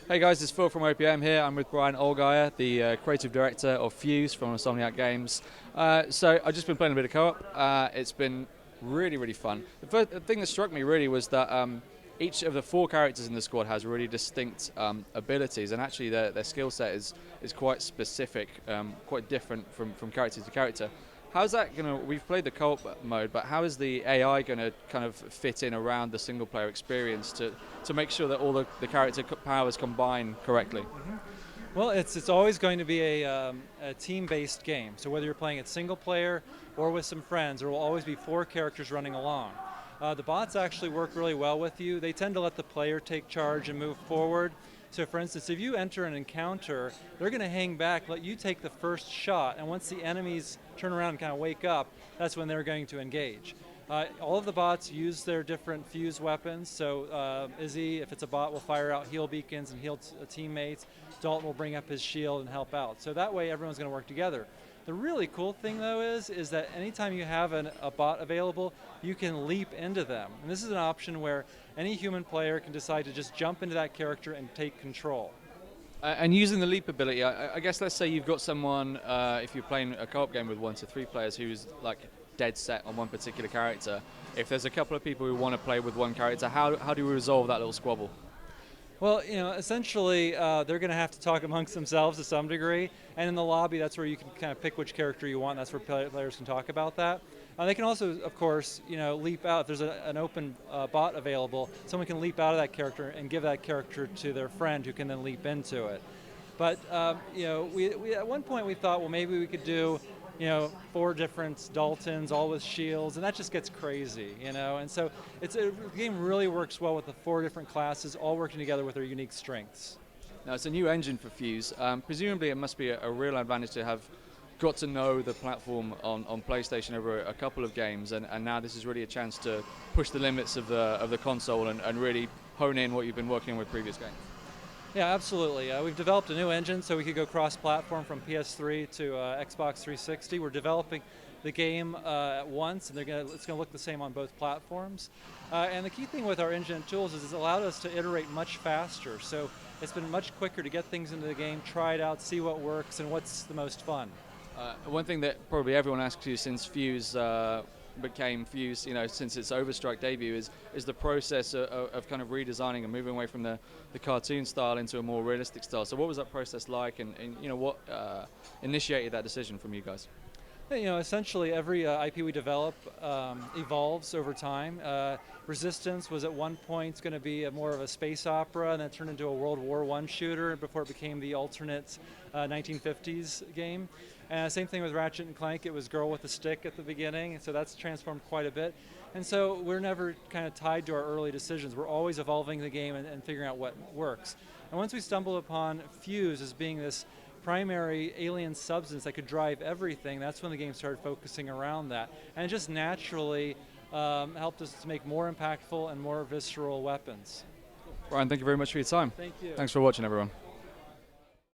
Hey guys, it's Phil from OPM here. I'm with Brian Allgeier, the creative director of Fuse from Insomniac Games. So I've just been playing a bit of co-op. It's been really fun. The thing that struck me really was that each of the 4 characters in the squad has really distinct abilities, and actually their skill set is quite specific, quite different from character to character. How's that going to, we've played the co-op mode, but how is the AI going to kind of fit in around the single player experience to make sure that all the character powers combine correctly? Well, it's always going to be a team-based game. So whether you're playing it single player or with some friends, there will always be 4 characters running along. The bots actually work really well with you. They tend to let the player take charge and move forward. So for instance, if you enter an encounter, they're going to hang back, let you take the first shot, and once the enemies turn around and kind of wake up, that's when they're going to engage. All of the bots use their different fuse weapons. So Izzy, if it's a bot, will fire out heal beacons and heal teammates. Dalton will bring up his shield and help out. So that way everyone's going to work together. The really cool thing though is that anytime you have a bot available, you can leap into them. And this is an option where any human player can decide to just jump into that character and take control. And using the leap ability, I guess let's say you've got someone, if you're playing a co-op game with 1 to 3 players, who's like dead set on one particular character. If there's a couple of people who want to play with one character, how do we resolve that little squabble? Well, essentially, they're going to have to talk amongst themselves to some degree, and in the lobby, that's where you can kind of pick which character you want. That's where players can talk about that. They can also, of course, leap out. If there's an open bot available, someone can leap out of that character and give that character to their friend, who can then leap into it. But we at one point we thought, well, maybe we could do 4 different Daltons, all with shields, and that just gets crazy, And so the game really works well with the 4 different classes, all working together with their unique strengths. Now, it's a new engine for Fuse. Presumably, it must be a real advantage to have got to know the platform on PlayStation over a couple of games, and now this is really a chance to push the limits of the console and really hone in what you've been working on with previous games. Yeah, absolutely. We've developed a new engine so we could go cross-platform from PS3 to Xbox 360. We're developing the game at once, and it's going to look the same on both platforms. And the key thing with our engine and tools is it's allowed us to iterate much faster. So it's been much quicker to get things into the game, try it out, see what works, and what's the most fun. One thing that probably everyone asks you since Fuse became Fuse, since its Overstrike debut, is the process of kind of redesigning and moving away from the cartoon style into a more realistic style. So what was that process like, and what initiated that decision from you guys? Essentially every IP we develop evolves over time. Resistance was at one point going to be more of a space opera, and then turned into a World War I shooter before it became the alternate 1950s game. Same thing with Ratchet and Clank. It was girl with a stick at the beginning, and so that's transformed quite a bit. And so we're never kind of tied to our early decisions. We're always evolving the game and figuring out what works. And once we stumbled upon Fuse as being this primary alien substance that could drive everything, that's when the game started focusing around that. And it just naturally helped us to make more impactful and more visceral weapons. Brian, thank you very much for your time. Thank you. Thanks for watching, everyone.